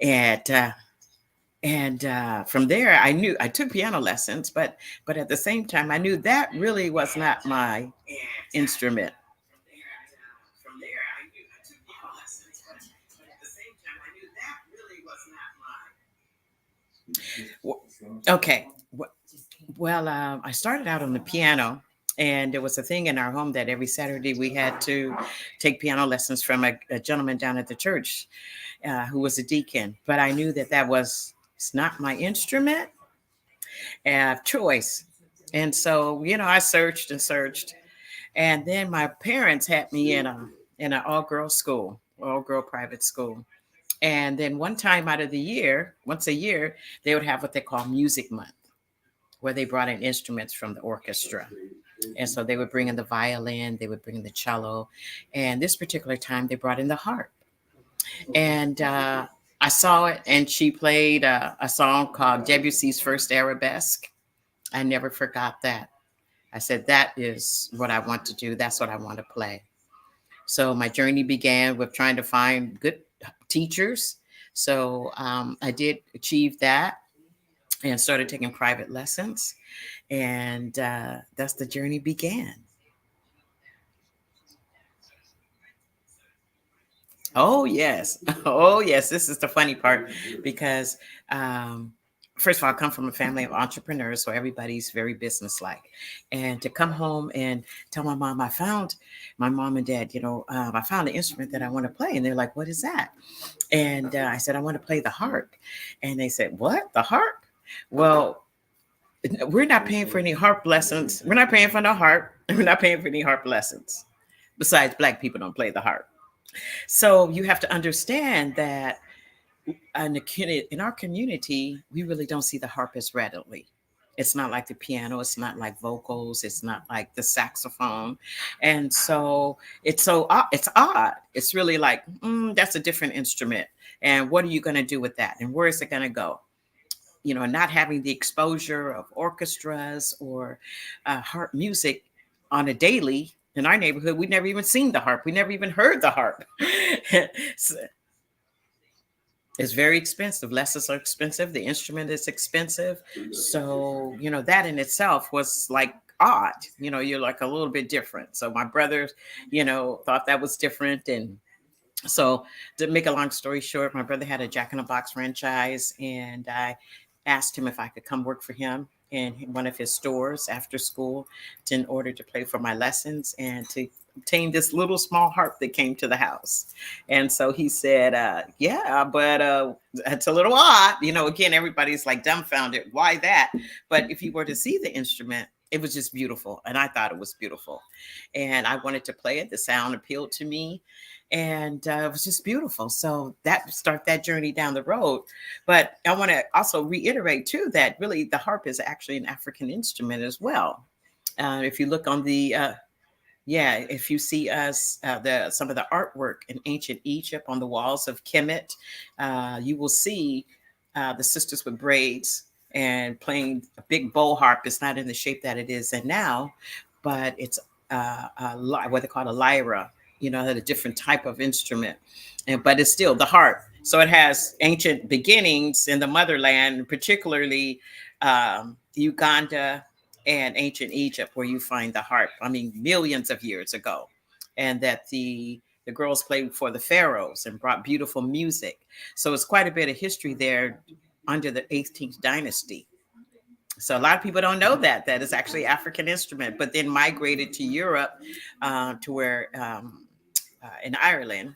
And from there, I knew I took piano lessons, but at the same time, I knew that really was not my instrument. Okay. Well, I started out on the piano, and there was a thing in our home that every Saturday we had to take piano lessons from a gentleman down at the church who was a deacon. But I knew that that was it's not my instrument choice. And so, I searched and searched. And then my parents had me in an all-girls school, all-girl private school. And then one time out of the year, once a year, they would have what they call Music Month, where they brought in instruments from the orchestra. And so they would bring in the violin, they would bring in the cello. And this particular time, they brought in the harp. And I saw it, and she played a song called Debussy's First Arabesque. I never forgot that. I said, that is what I want to do. That's what I want to play. So my journey began with trying to find good teachers. So I did achieve that and started taking private lessons. And that's the journey began. Oh, yes. Oh, yes. This is the funny part because, um, first of all, I come from a family of entrepreneurs, so everybody's very businesslike. And to come home and tell my mom, I found my mom and dad, I found an instrument that I want to play. And they're like, what is that? And I said, I want to play the harp. And they said, what? The harp? Well, we're not paying for any harp lessons. We're not paying for no harp. We're not paying for any harp lessons. Besides, Black people don't play the harp. So you have to understand that in our community, we really don't see the harp as readily. It's not like the piano. It's not like vocals. It's not like the saxophone, and so it's odd. It's really like that's a different instrument. And what are you going to do with that? And where is it going to go? Not having the exposure of orchestras or harp music on a daily in our neighborhood, we never even seen the harp. We never even heard the harp. So, it's very expensive. Lessons are expensive. The instrument is expensive. So, that in itself was like odd. You're like a little bit different. So my brothers, thought that was different. And so to make a long story short, my brother had a Jack in the Box franchise, and I asked him if I could come work for him in one of his stores after school in order to play for my lessons and to obtain this little small harp that came to the house. And so he said, yeah, but it's a little odd. Again, everybody's like dumbfounded. Why that? But if you were to see the instrument, it was just beautiful. And I thought it was beautiful. And I wanted to play it. The sound appealed to me. And it was just beautiful. So that start that journey down the road. But I want to also reiterate too that really the harp is actually an African instrument as well. If you look on the if you see some of the artwork in ancient Egypt on the walls of Kemet, you will see the sisters with braids and playing a big bowl harp. It's not in the shape that it is in now, but it's what they call a lyra. A different type of instrument, but it's still the harp. So it has ancient beginnings in the motherland, particularly Uganda and ancient Egypt, where you find the harp. I mean, millions of years ago, and that the girls played for the pharaohs and brought beautiful music. So it's quite a bit of history there under the 18th dynasty. So a lot of people don't know that is actually African instrument, but then migrated to Europe, to where in Ireland,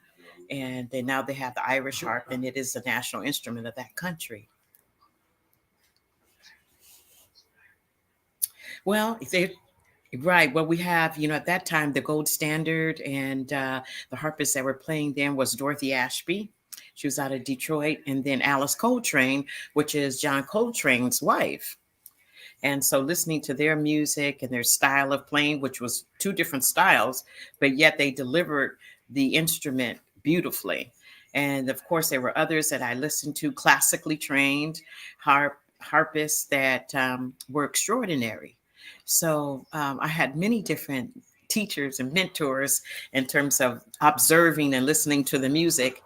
and then now they have the Irish harp, and it is the national instrument of that country. Well, right. Well, we have, at that time, the gold standard, and the harpist that were playing then was Dorothy Ashby. She was out of Detroit, and then Alice Coltrane, which is John Coltrane's wife. And so listening to their music and their style of playing, which was two different styles, but yet they delivered the instrument beautifully. And of course, there were others that I listened to, classically trained harpists that were extraordinary. So I had many different teachers and mentors in terms of observing and listening to the music.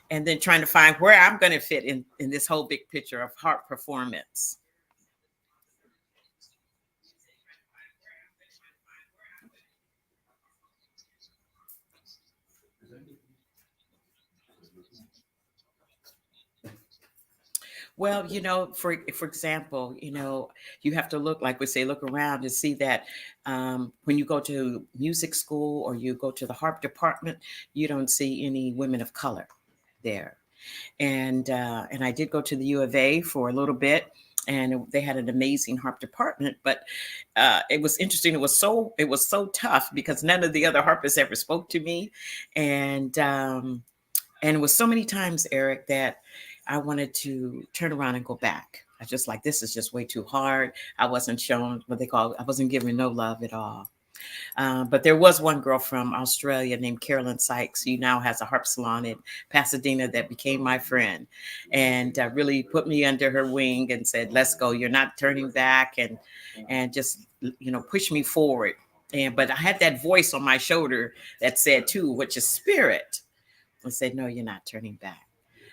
and then trying to find where I'm going to fit in this whole big picture of harp performance. Well, for example, you have to look, like we say, look around and see that when you go to music school or you go to the harp department, you don't see any women of color there. And I did go to the U of A for a little bit, and they had an amazing harp department. But it was interesting. It was so tough because none of the other harpists ever spoke to me, and it was so many times, Eric, that I wanted to turn around and go back. I just like, this is just way too hard. I wasn't shown what they call, I wasn't given no love at all. But there was one girl from Australia named Carolyn Sykes, who now has a harp salon in Pasadena, that became my friend and really put me under her wing and said, let's go. You're not turning back, and just, push me forward. But I had that voice on my shoulder that said too, which is spirit, and said, no, you're not turning back.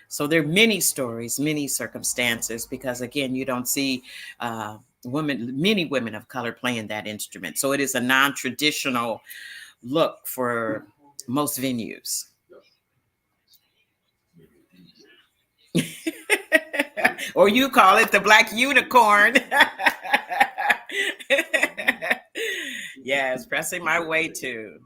So there are many stories, many circumstances, because again, you don't see many women of color playing that instrument. So it is a non-traditional look for most venues. Or you call it the black unicorn. Yes, pressing my way too.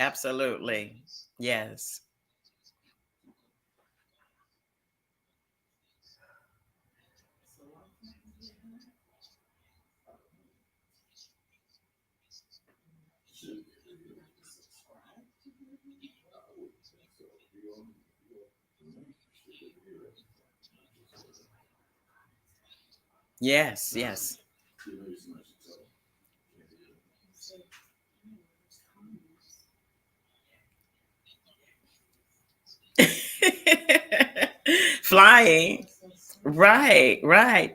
Absolutely. Yes. Yes, yes. Flying. Right, right.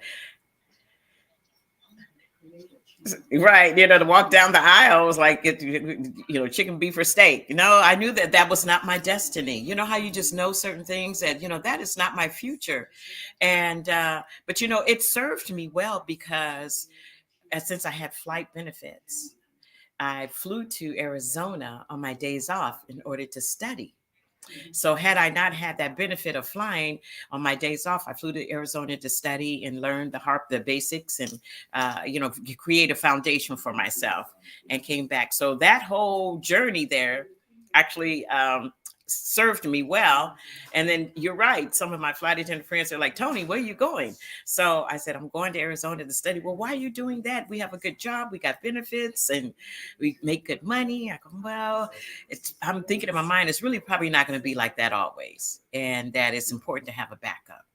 Right, to walk down the aisle was like, chicken, beef, or steak. I knew that that was not my destiny. You know how you just know certain things that that is not my future, and but it served me well because since I had flight benefits, I flew to Arizona on my days off in order to study. So had I not had that benefit of flying on my days off, I flew to Arizona to study and learn the harp, the basics, and create a foundation for myself, and came back. So that whole journey there actually served me well. And then you're right. Some of my flight attendant friends are like, Tony, where are you going? So I said, I'm going to Arizona to study. Well, why are you doing that? We have a good job. We got benefits and we make good money. I go, well, I'm thinking in my mind, it's really probably not going to be like that always. And that it's important to have a backup.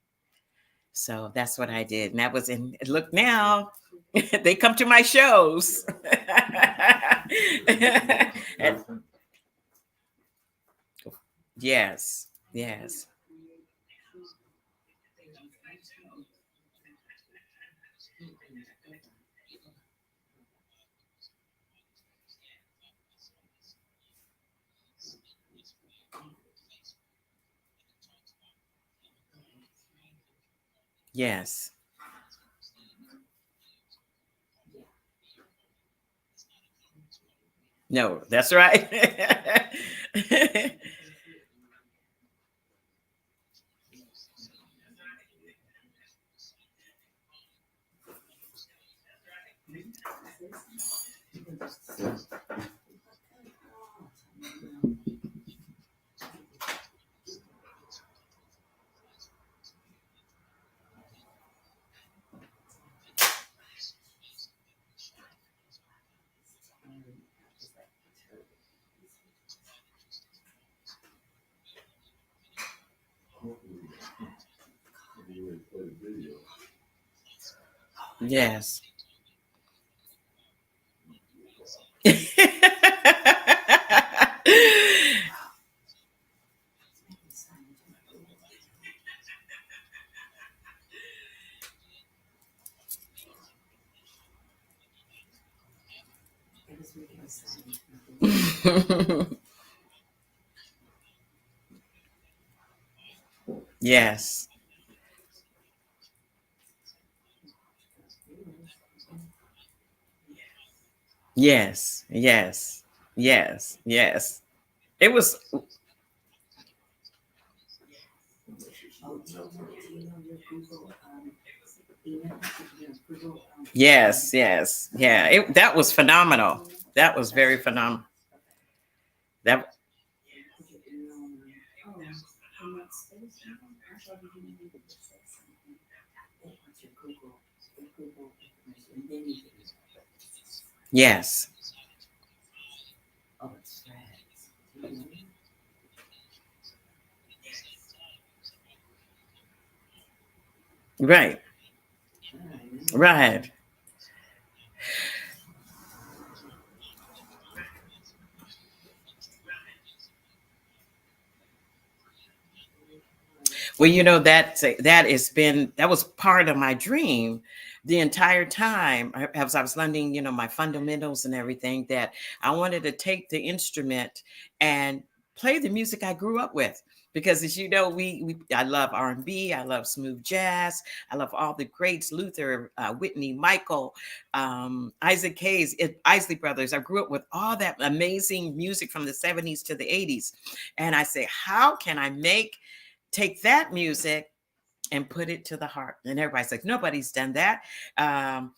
So that's what I did. And that was look now, they come to my shows. And yes, yes, yes. No, that's right. Yes. Yes. Yes. Yes. Yes. Yes. It was. Yes. Yes. Yeah. That was phenomenal. That was very phenomenal. That. Yes. Right. Right. Well, that was part of my dream the entire time as I was learning, my fundamentals and everything, that I wanted to take the instrument and play the music I grew up with. Because as you know, we I love R&B, I love smooth jazz, I love all the greats, Luther, Whitney, Michael, Isaac Hayes, Isley Brothers. I grew up with all that amazing music from the 70s to the 80s. And I say, how can I take that music and put it to the heart? And everybody's like, nobody's done that. How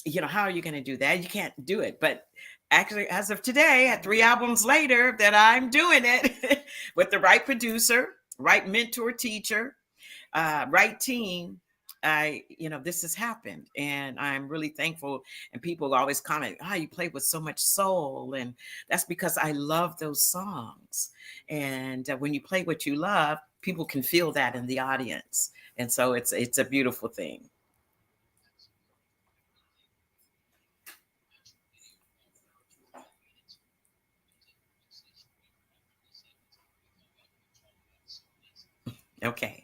are you going to do that? You can't do it. But actually, as of today, at 3 albums later, that I'm doing it with the right producer, right mentor, teacher, right team. This has happened, and I'm really thankful. And people always comment, you play with so much soul. And that's because I love those songs. And when you play what you love, people can feel that in the audience. And so it's a beautiful thing. Okay.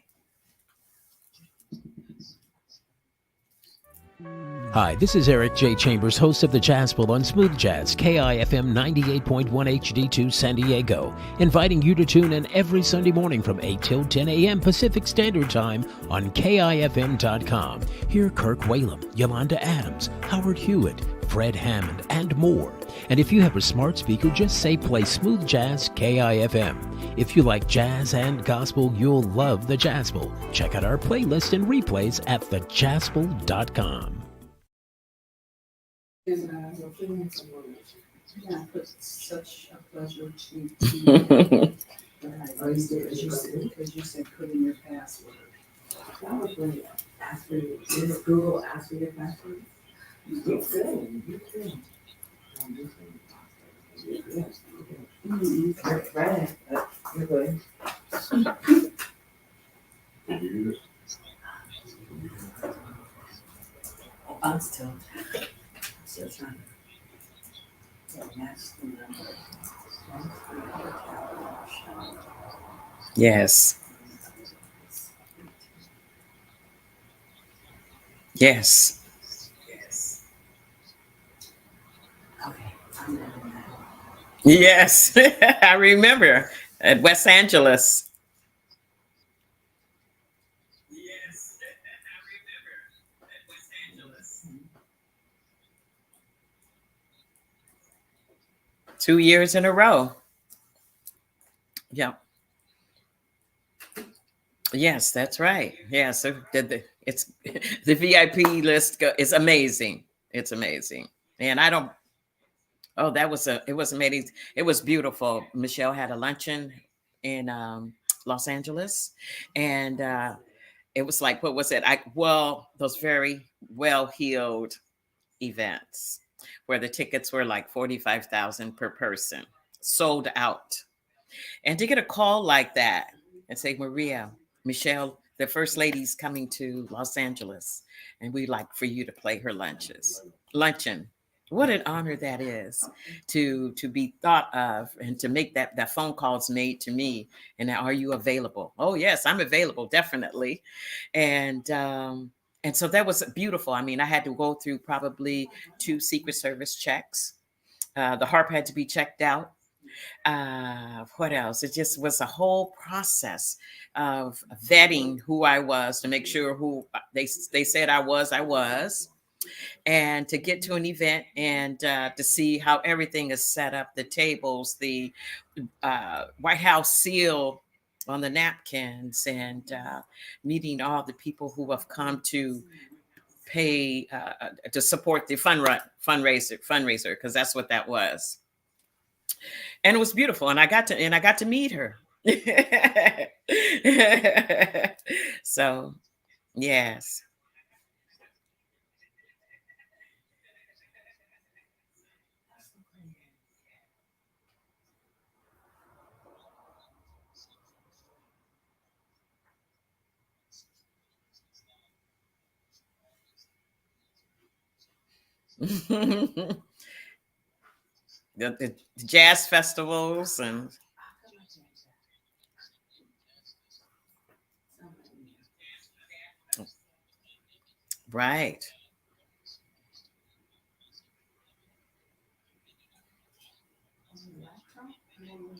Hi, this is Eric J. Chambers, host of the Jazzful on Smooth Jazz, KIFM 98.1 HD2 San Diego, inviting you to tune in every Sunday morning from 8 till 10 a.m. Pacific Standard Time on KIFM.com. Hear Kirk Whalum, Yolanda Adams, Howard Hewitt, Fred Hammond, and more. And if you have a smart speaker, just say play Smooth Jazz KIFM. If you like jazz and gospel, you'll love the Jazzful. Check out our playlist and replays at thejazzful.com. It's such a pleasure to because you said put in your password. That was when you asked for did Google ask for your password? You could. Yes. You're right. You're good. I'm still trying to match the number. Yes. Yes. Okay, I'm done with that. Yes. I remember at West Angeles. Yes. I remember at West Angeles. 2 years in a row. Yeah. Yes, that's right. Yeah. So it's the VIP list is amazing. It's amazing. And I don't. Oh, it was amazing. It was beautiful. Michelle had a luncheon in Los Angeles, and it was like, what was it? Those very well heeled events where the tickets were like 45,000 per person, sold out. And to get a call like that and say, Maria, Michelle, the first lady's coming to Los Angeles, and we'd like for you to play her luncheon. What an honor that is to be thought of, and to make that phone calls made to me. And now, are you available? Oh yes, I'm available, definitely. And so that was beautiful. I mean, I had to go through probably 2 Secret Service checks. The harp had to be checked out. What else? It just was a whole process of vetting who I was to make sure who they said I was, and to get to an event and to see how everything is set up, the tables, the White House seal on the napkins, and meeting all the people who have come to pay to support the fundraiser, because that's what that was. And it was beautiful, and I got to meet her. So yes. the, the jazz festivals and right.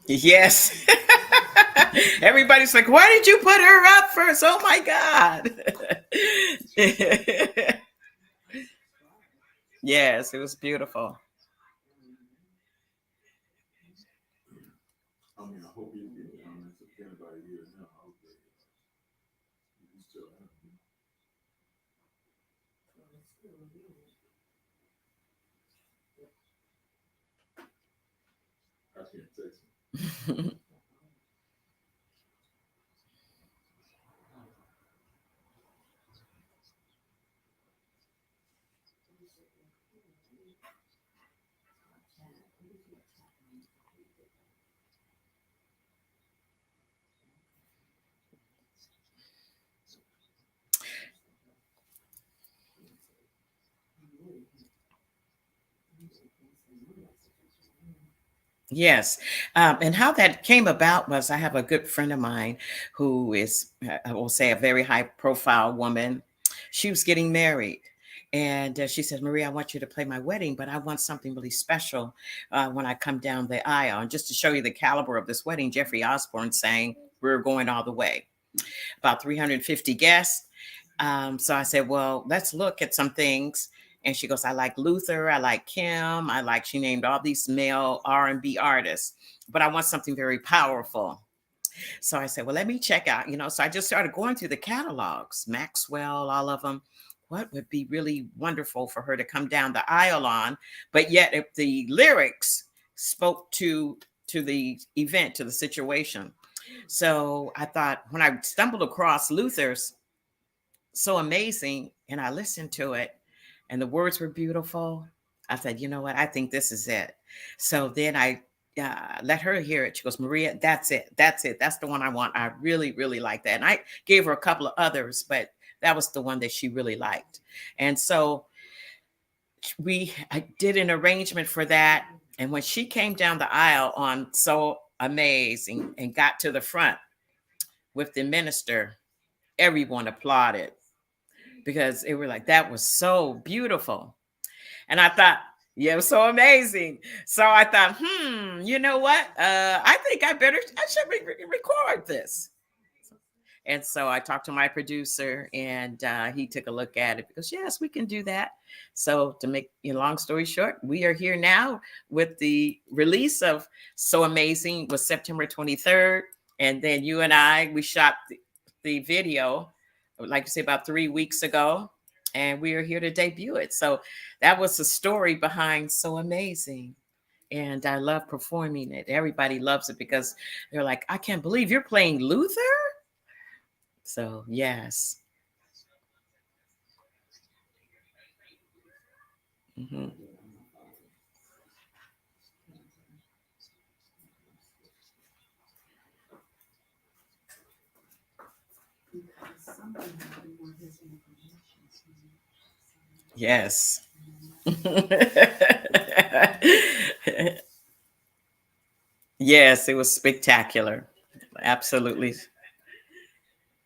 Yes. Everybody's like, why did you put her up first? Oh my God. Yes, it was beautiful. I mean, I hope he's been down there for about a year now. I hope that he's still happy. I can't text him. Yes. And how that came about was I have a good friend of mine who is, I will say, a very high profile woman. She was getting married. And she said, Maria, I want you to play my wedding, but I want something really special when I come down the aisle. And just to show you the caliber of this wedding, Jeffrey Osborne sang, "We're Going All the Way." About 350 guests. So I said, well, let's look at some things. And she goes, I like Luther, I like Kim, I like, she named all these male R&B artists, but I want something very powerful. So I said, well, let me check out, so I just started going through the catalogs, Maxwell, all of them. What would be really wonderful for her to come down the aisle on, but yet if the lyrics spoke to the event, to the situation. So I thought, when I stumbled across Luther's So Amazing, and I listened to it, and the words were beautiful, I said, you know what? I think this is it. So then I let her hear it. She goes, Maria, that's it. That's it. That's the one I want. I really, really like that. And I gave her a couple of others, but that was the one that she really liked. And so I did an arrangement for that. And when she came down the aisle on So Amazing and got to the front with the minister, everyone applauded because they were like, that was so beautiful. And I thought, yeah, it was so amazing. So I thought, you know what? I think I should record this. And so I talked to my producer, and he took a look at it because, yes, we can do that. So to make long story short, we are here now with the release of So Amazing was September 23rd. And then you and we shot the video, like I say, about 3 weeks ago. And we are here to debut it. So that was the story behind So Amazing. And I love performing it. Everybody loves it because they're like, I can't believe you're playing Luther. So, yes. Mm-hmm. Yes. Yes, it was spectacular. Absolutely.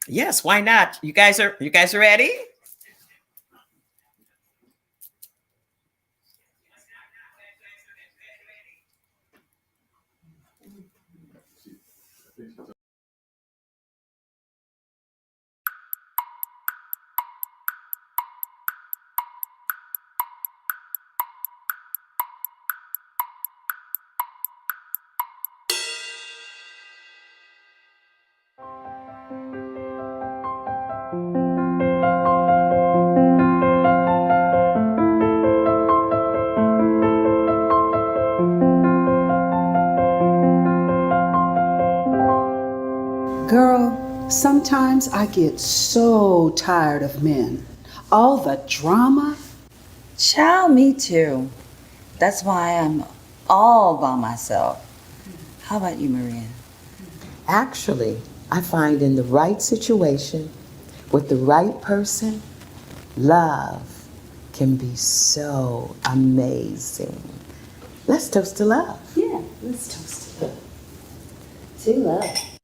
Yes, why not? You guys are ready? think she's Girl, sometimes I get so tired of men. All the drama. Child, me too. That's why I'm all by myself. How about you, Maria? Actually, I find in the right situation, with the right person, love can be so amazing. Let's toast to love. Yeah, let's toast it. To love.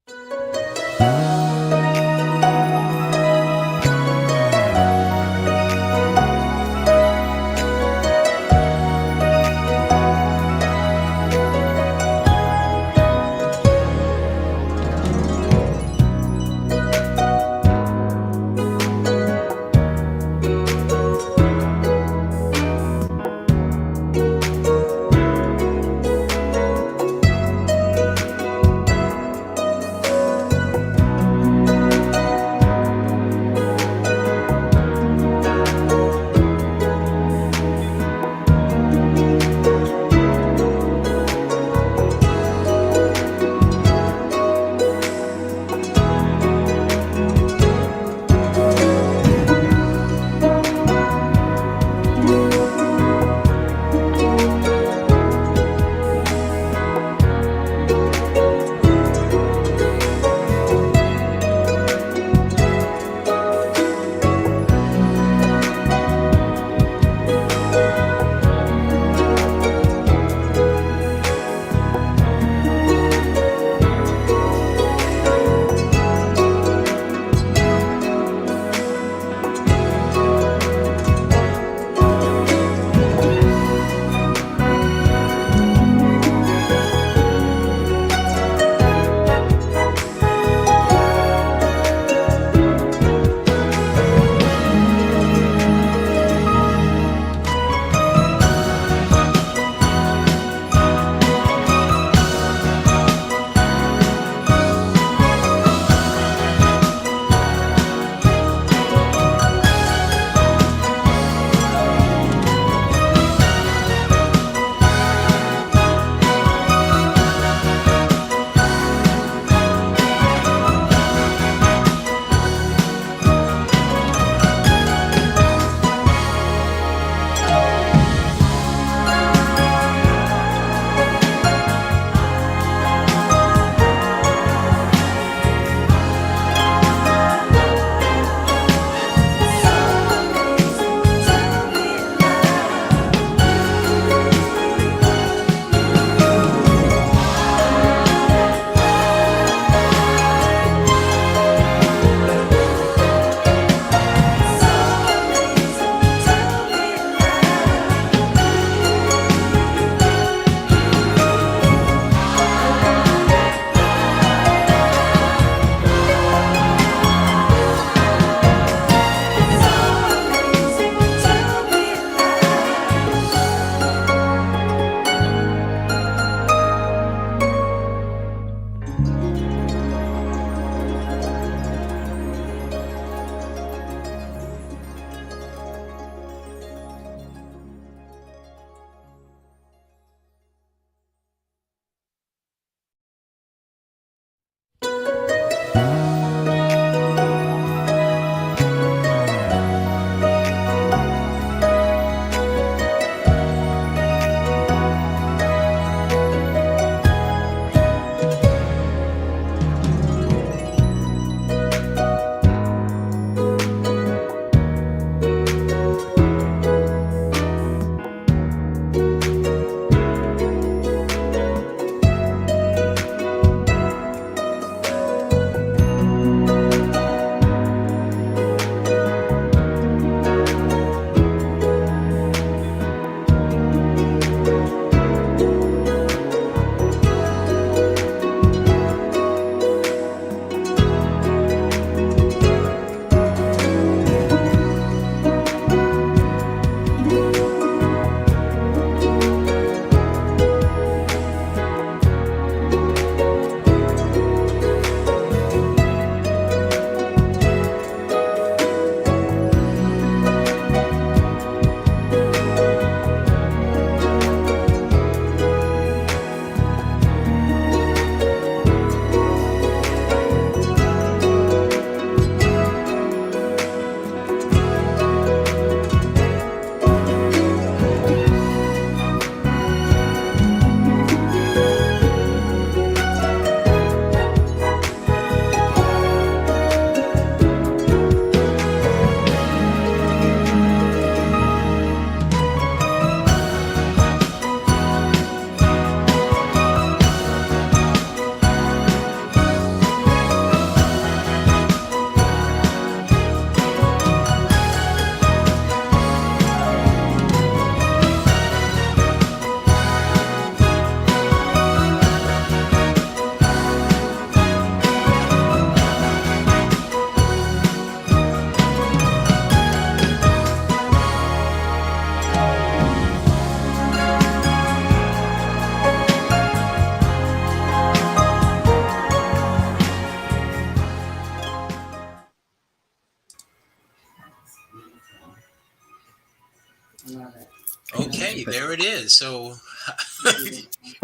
Okay, there it is. So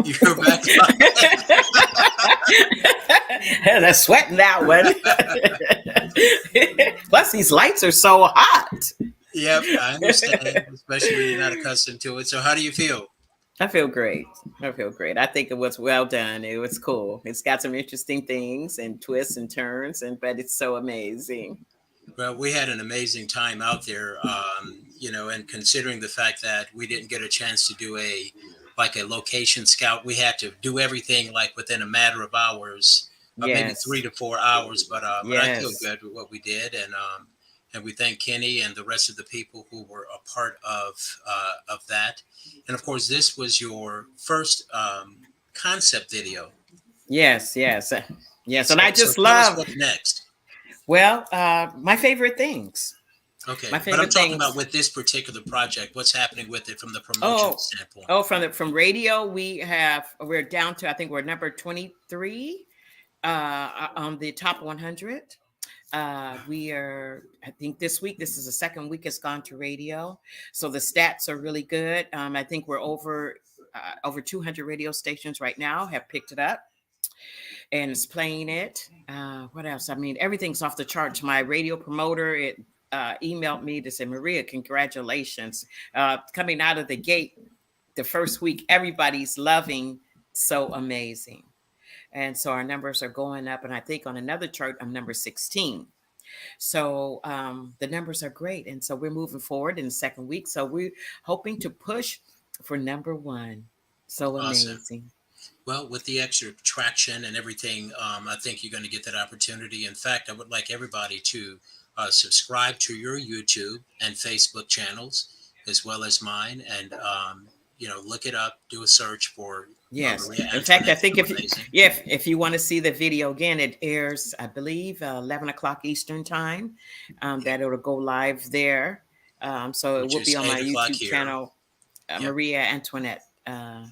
you're back. They're sweating that one. Plus, these lights are so hot. Yep, I understand, especially when you're not accustomed to it. So how do you feel? I feel great. I feel great. I think it was well done. It was cool. It's got some interesting things and twists and turns, but it's so amazing. Well, we had an amazing time out there, and considering the fact that we didn't get a chance to do a location scout, we had to do everything like within a matter of hours, maybe Yes. 3 to 4 hours. But I feel Yes. good with what we did, and we thank Kenny and the rest of the people who were a part of that. And of course, this was your first concept video. Yes. Yes. Yes. And I So just tell us love, what's next. well, my favorite things. Okay, My but I'm favorite talking things. about with this particular project, what's happening with it from the promotion Oh, standpoint? oh, from radio, we're down to, I think we're number 23 on the top 100. We are, I think this is the second week it's gone to radio. So the stats are really good. I think we're over 200 radio stations right now have picked it up and is playing it. What else? I mean, everything's off the charts. My radio promoter, emailed me to say, Maria, congratulations. Coming out of the gate the first week, everybody's loving So Amazing. And so our numbers are going up. And I think on another chart, I'm number 16. So the numbers are great. And so we're moving forward in the second week. So we're hoping to push for number 1. So Awesome. amazing. Well, with the extra traction and everything, I think you're going to get that opportunity. In fact, I would like everybody to subscribe to your YouTube and Facebook channels, as well as mine, and look it up, do a search for Yes. Maria In fact, I Antoinette. think So amazing. if you want to see the video again, it airs, I believe, 11 o'clock Eastern time. That it'll go live there. So it Which will is be on my 8 o'clock YouTube here. channel, Yep. Maria Antoinette .com.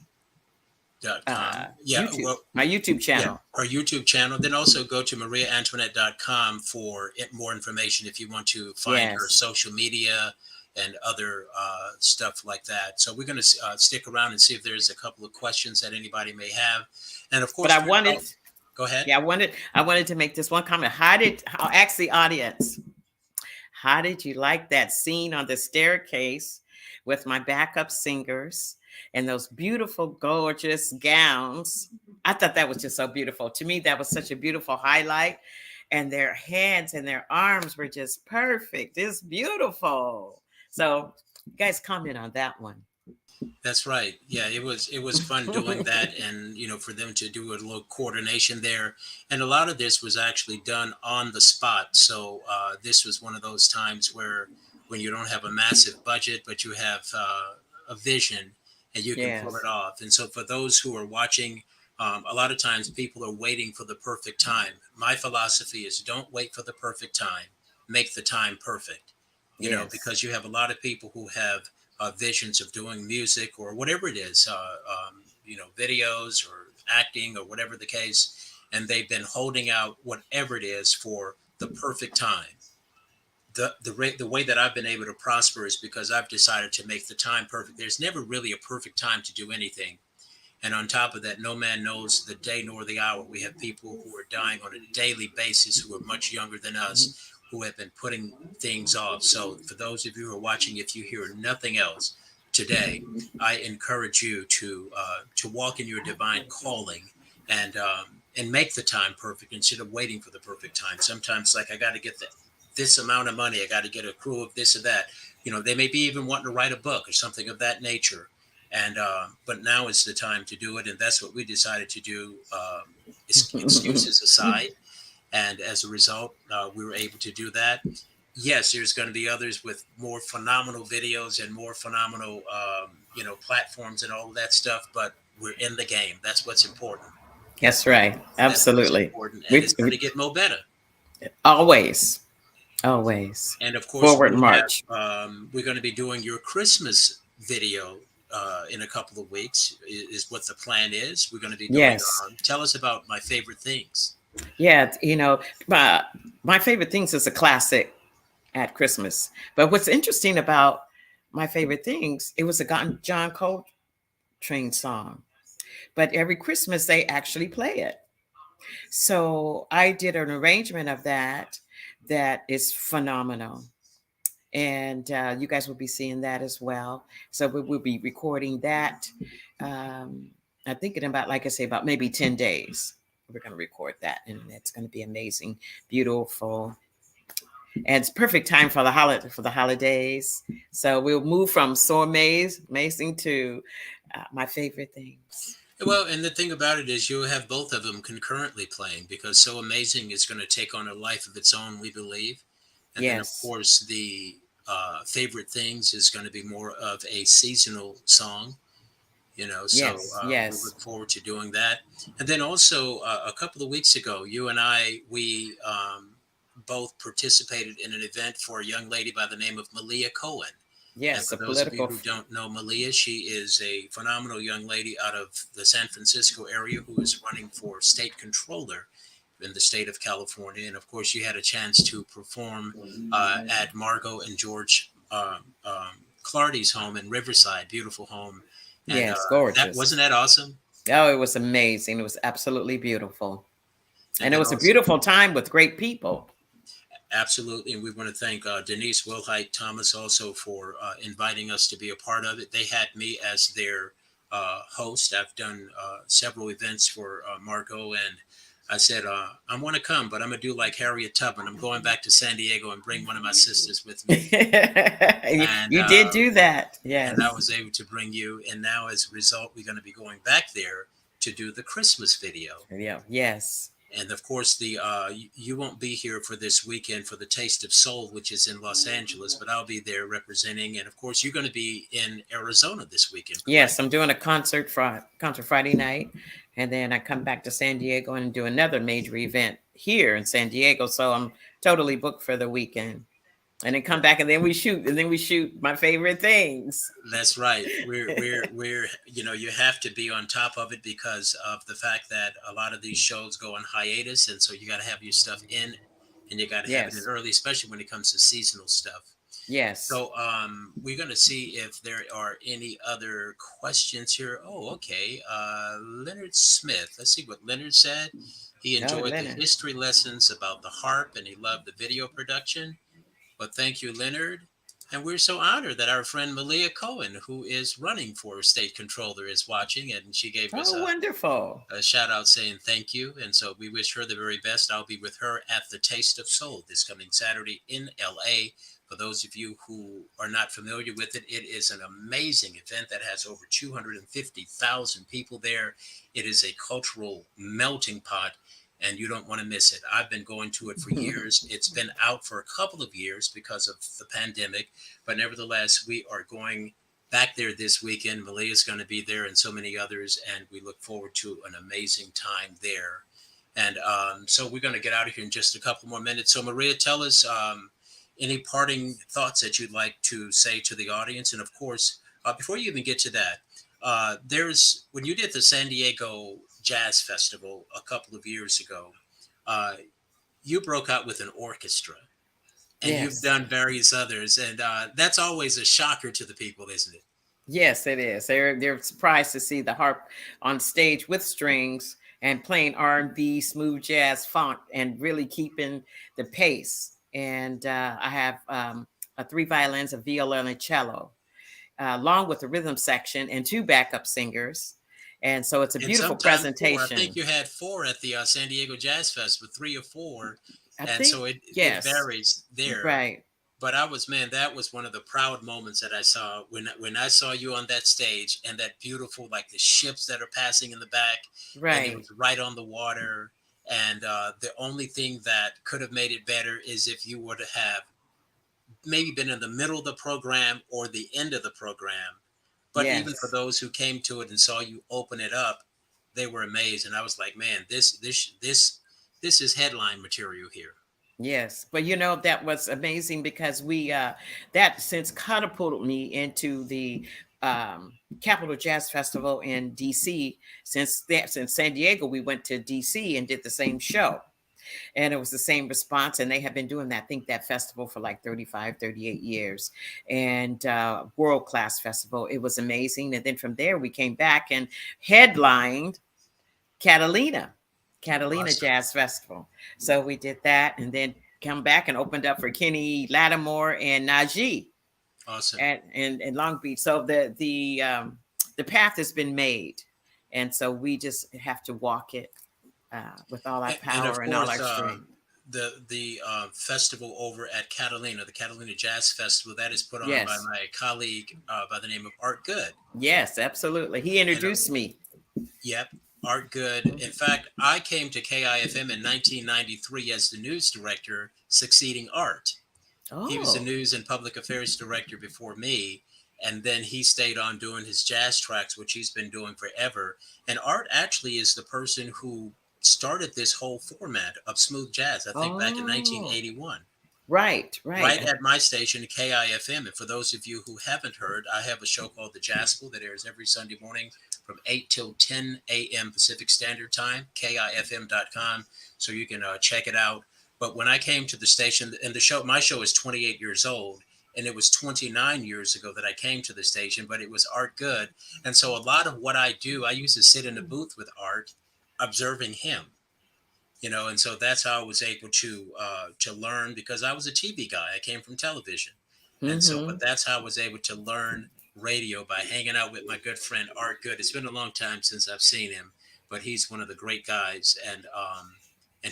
Yeah, YouTube. well, My YouTube channel. our YouTube channel. Then also go to mariaantoinette.com for more information if you want to find her Yes. social media and other stuff like that. So we're going to stick around and see if there's a couple of questions that anybody may have. And of course, But I wanted, go ahead. yeah, I wanted to make this one comment. I'll ask the audience, how did you like that scene on the staircase with my backup singers and those beautiful, gorgeous gowns? I thought that was just so beautiful. To me, that was such a beautiful highlight. And their hands and their arms were just perfect. It's beautiful. So, you guys comment on that one. That's right. Yeah, it was fun doing that, and for them to do a little coordination there, and a lot of this was actually done on the spot. So this was one of those times where when you don't have a massive budget, but you have a vision, and you can pull Yes. it off. And so for those who are watching, a lot of times people are waiting for the perfect time. My philosophy is don't wait for the perfect time, make the time perfect. Yes. Because you have a lot of people who have visions of doing music or whatever it is, videos or acting or whatever the case, and they've been holding out whatever it is for the perfect time. The way that I've been able to prosper is because I've decided to make the time perfect. There's never really a perfect time to do anything. And on top of that, no man knows the day nor the hour. We have people who are dying on a daily basis who are much younger than us, who have been putting things off. So for those of you who are watching, if you hear nothing else today, I encourage you to walk in your divine calling and make the time perfect instead of waiting for the perfect time. Sometimes, like, I got to get this amount of money, I got to get a crew of this or that. They may be even wanting to write a book or something of that nature. And but now is the time to do it, and that's what we decided to do. Excuses aside, and as a result, we were able to do that. Yes, there's going to be others with more phenomenal videos and more phenomenal, platforms and all of that stuff. But we're in the game. That's what's important. That's right. That's what's Absolutely. important, and it's going to get more better. Always. Always. And of course, Forward march. we're going to be doing your Christmas video in a couple of weeks. Is what the plan is. We're going to be doing. Yes. Tell us about my favorite things. Yeah, my favorite things is a classic at Christmas. But what's interesting about my favorite things, it was a John Coltrane song. But every Christmas they actually play it. So I did an arrangement of that that is phenomenal. And you guys will be seeing that as well. So we will be recording that. I think in about, like I say, about maybe 10 days. We're going to record that, and it's going to be amazing, beautiful, and it's perfect time for the holidays. So we'll move from so amazing to my favorite things. Well, and the thing about it is you have both of them concurrently playing because So Amazing is going to take on a life of its own, we believe. And then, of Yes, course, the Favorite Things is going to be more of a seasonal song, so yes, we yes, look forward to doing that. And then also, a couple of weeks ago, you and I, we both participated in an event for a young lady by the name of Malia Cohen. And yes. for A those of you political. who don't know Malia, she is a phenomenal young lady out of the San Francisco area who is running for state controller in the state of California. And of course, you had a chance to perform at Margot and George Clardy's home in Riverside, beautiful home. And Yes, that gorgeous. wasn't that awesome? Oh, it was amazing. It was absolutely beautiful. And And it then was a also, beautiful time with great people. absolutely. And we want to thank Denise Wilhite Thomas also for inviting us to be a part of it. They had me as their host. I've done several events for Margot, and I said, I want to come, but I'm going to do like Harriet Tubman. I'm going back to San Diego and bring one of my sisters with me. And You did do that. and I Yes. was able to bring you. And now, as a result, we're going to be going back there to do the Christmas video. Yeah. Yes. And of course, the you won't be here for this weekend for the Taste of Soul, which is in Los Angeles, but I'll be there representing. And of course, you're going to be in Arizona this weekend, correct? Yes. I'm doing a concert Friday night, and then I come back to San Diego and do another major event here in San Diego. So I'm totally booked for the weekend, and then come back, and then we shoot my favorite things. That's right. We're you have to be on top of it because of the fact that a lot of these shows go on hiatus, and so you got to have your stuff in, and you got to have it in Yes. early, especially when it comes to seasonal stuff. Yes. So we're going to see if there are any other questions here. Oh, okay. Leonard Smith. Let's see what Leonard said. He Oh, enjoyed the Leonard. history lessons about the harp and he loved the video production. But thank you, Leonard. And we're so honored that our friend Malia Cohen, who is running for state controller, is watching. And she gave us Oh, wonderful. a shout out saying thank you. And so we wish her the very best. I'll be with her at the Taste of Soul this coming Saturday in LA. For those of you who are not familiar with it, it is an amazing event that has over 250,000 people there. It is a cultural melting pot, and you don't want to miss it. I've been going to it for years. It's been out for a couple of years because of the pandemic, but nevertheless, we are going back there this weekend. Malia's going to be there and so many others, and we look forward to an amazing time there. And so we're going to get out of here in just a couple more minutes. So Maria, tell us any parting thoughts that you'd like to say to the audience. And of course, before you even get to that, there's when you did the San Diego Jazz Festival a couple of years ago, uh, you broke out with an orchestra. And you've Yes. done various others, and that's always a shocker to the people, isn't it? Yes, it is. They're surprised to see the harp on stage with strings and playing R&B, smooth jazz, funk, and really keeping the pace. And I have three violins, a viola, and a cello, along with the rhythm section and two backup singers. And so it's a And beautiful sometimes four. I think presentation. you had four at the San Diego Jazz Festival, three or four, I and think so it yes, varies there. right, But I was man, that was one of the proud moments that I saw when I saw you on that stage and that beautiful like the ships that are passing in the back, and it right. was right on the water. And the only thing that could have made it better is if you were to have maybe been in the middle of the program or the end of the program. But even for Yes. those who came to it and saw you open it up, they were amazed. And I was like, man, this is headline material here. Yes, but that was amazing because we that since catapulted me into the Capital Jazz Festival in DC. Since San Diego, we went to DC and did the same show. And it was the same response. And they have been doing that, I think, that festival for like 35, 38 years. And world-class festival. It was amazing. And then from there, we came back and headlined Catalina Awesome. Jazz Festival. So we did that, and then come back and opened up for Kenny Lattimore and Najee Awesome. in Long Beach. So the path has been made, and so we just have to walk it with all our And of power and all our course, strength. the festival over at Catalina, the Catalina Jazz Festival, that is put on by Yes, my colleague by the name of Art Good. yes, absolutely. He And introduced me. yep, Art Good. In fact, I came to KIFM in 1993 as the news director, succeeding Art. He was the Oh, news and public affairs director before me. And then he stayed on doing his jazz tracks, which he's been doing forever. And Art actually is the person who started this whole format of smooth jazz, I think back in oh, 1981, right, right right. at my station, KIFM. And for those of you who haven't heard, I have a show called The Jazzful that airs every Sunday morning from 8 till 10 a.m. Pacific Standard Time, KIFM.com. So you can check it out. But when I came to the station, and my show is 28 years old, and it was 29 years ago that I came to the station, but it was Art Good. And so a lot of what I do, I used to sit in the booth with Art, observing him, and so that's how I was able to learn, because I was a TV guy. I came from television. And so, Mm-hmm. but that's how I was able to learn radio, by hanging out with my good friend Art Good. It's been a long time since I've seen him, but he's one of the great guys. And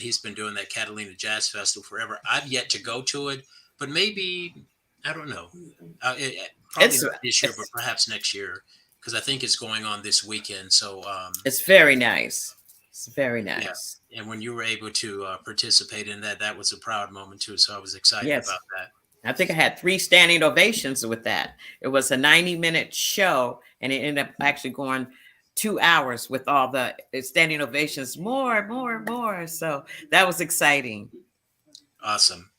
he's been doing that Catalina Jazz Festival forever. I've yet to go to it, but maybe, I don't know, probably It's not this year, but it's perhaps next year, because I think it's going on this weekend. So it's very nice. It's very yeah. nice. And when you were able to participate in that, that was a proud moment too. So I was excited Yes. about that. I think I had 3 standing ovations with that. It was a 90-minute show, and it ended up actually going 2 hours with all the standing ovations, more, more, more. So that was exciting. Awesome.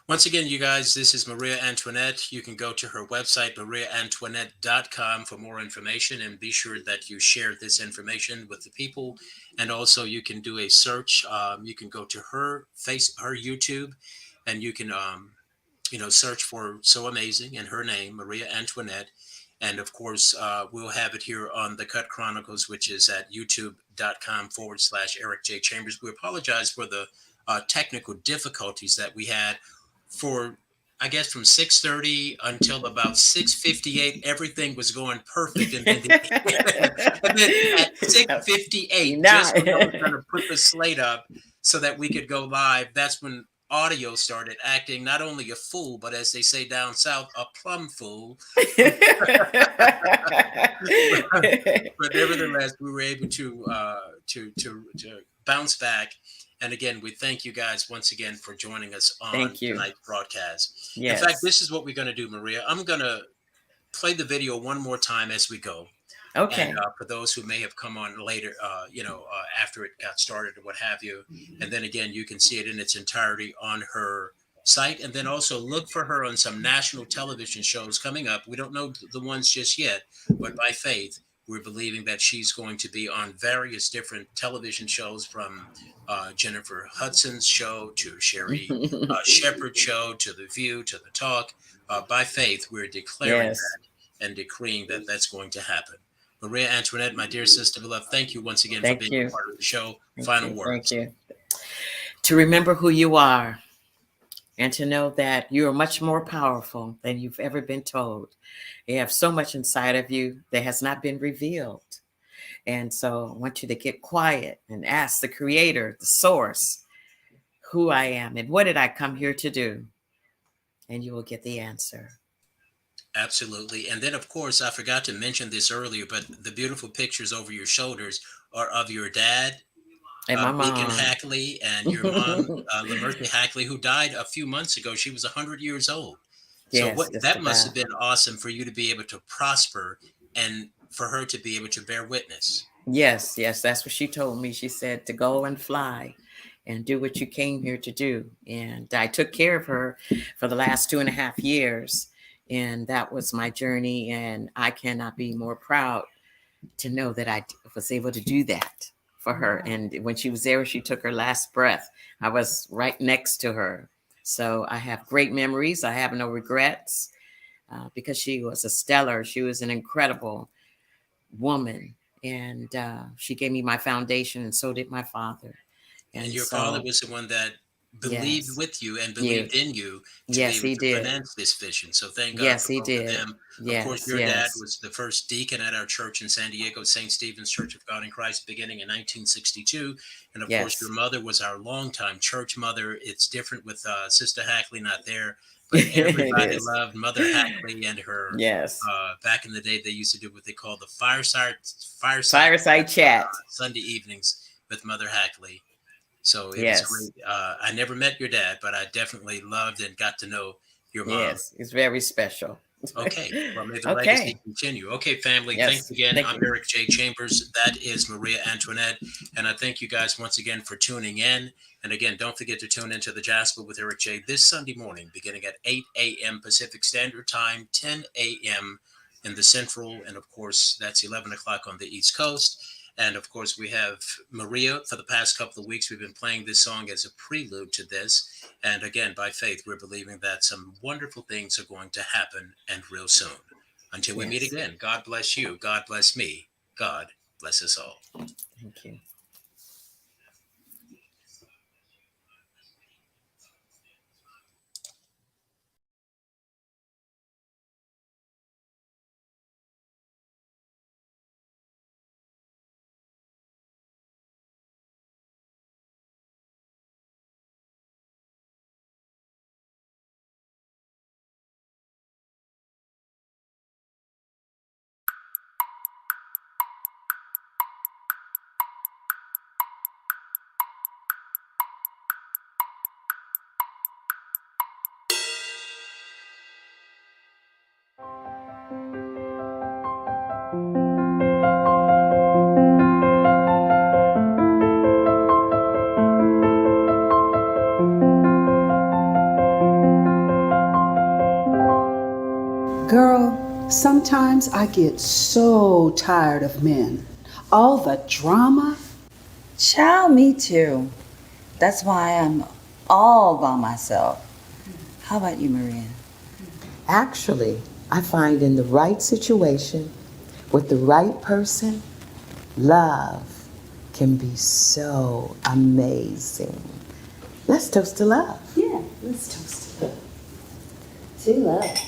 Once again, you guys, this is Maria Antoinette. You can go to her website, mariaantoinette.com, for more information, and be sure that you share this information with the people. And also, you can do a search. You can go to her YouTube, and you can search for So Amazing and her name, Maria Antoinette. And of course, we'll have it here on the Cut Chronicles, which is at youtube.com/Eric J. Chambers. We apologize for the technical difficulties that we had for, I guess, from 6:30 until about 6:58. Everything was going perfect. And then, and then at 6:58, just when I was going to put the slate up so that we could go live, that's when audio started acting not only a fool, but as they say down south, a plum fool. But nevertheless, we were able to bounce back. And again, we thank you guys once again for joining us on Thank you. tonight's broadcast. In fact, Yes. this is what we're going to do, Maria. I'm going to play the video one more time as we go. Okay. And for those who may have come on later, after it got started or what have you. And then again, you can see it in its entirety on her site. And then also look for her on some national television shows coming up. We don't know the ones just yet, but by faith, we're believing that she's going to be on various different television shows, from Jennifer Hudson's show to Sherry Shepherd's show to The View to The Talk. By faith, we're declaring Yes. that and decreeing that that's going to happen. Maria Antoinette, my dear sister beloved, thank you once again Thank for being you. a part of the show. Thank Final you. words. Thank you. To remember who you are, and to know that you are much more powerful than you've ever been told. You have so much inside of you that has not been revealed. And so I want you to get quiet and ask the creator, the source, who I am and what did I come here to do? And you will get the answer. Absolutely. And then, of course, I forgot to mention this earlier, but the beautiful pictures over your shoulders are of your dad, And my Beacon mom. Hackley, and your mom, Lamertha Hackley, who died a few months ago. She was 100 years old. So Yes, just that must have about. been awesome for you to be able to prosper, and for her to be able to bear witness. Yes, yes, that's what she told me. She said to go and fly and do what you came here to do. And I took care of her for the last 2.5 years. And that was my journey. And I cannot be more proud to know that I was able to do that. for her. And when she was there, she took her last breath. I was right next to her. So I have great memories. I have no regrets because she was a stellar, she was an incredible woman. And she gave me my foundation, and so did my father. And And your father so, was the one that believed yes, with you and you, believed in you to be yes, able he to did. finance this vision. So thank God Yes, for he both of did. them. Of course, Yes, your dad yes, was the first deacon at our church in San Diego, St. Stephen's Church of God in Christ, beginning in 1962. And of course, your yes. mother was our longtime church mother. It's different with Sister Hackley not there, but It everybody is. loved Mother Hackley and her. Yes. Back in the day, they used to do what they called the fireside Fireside chat. Sunday evenings with Mother Hackley. So it was Yes. great. I never met your dad, but I definitely loved and got to know your mom. Yes. It's very special. Okay. Well, may the legacy Okay. continue. Okay, family. Thanks Yes. again. Thank I'm you. Eric J. Chambers. That is Maria Antoinette. And I thank you guys once again for tuning in. And again, don't forget to tune into the Jasper with Eric J. this Sunday morning, beginning at 8 a.m. Pacific Standard Time, 10 a.m. in the Central. And of course, that's 11 o'clock on the East Coast. And of course, we have Maria. For the past couple of weeks, we've been playing this song as a prelude to this. And again, by faith, we're believing that some wonderful things are going to happen and real soon. Until we meet Yes. again, God bless you. God bless me. God bless us all. Thank you. Girl, sometimes I get so tired of men. All the drama. Child, me too. That's why I'm all by myself. How about you, Maria? Actually, I find in the right situation, with the right person, love can be so amazing. Let's toast to love. Yeah, let's toast it. To love.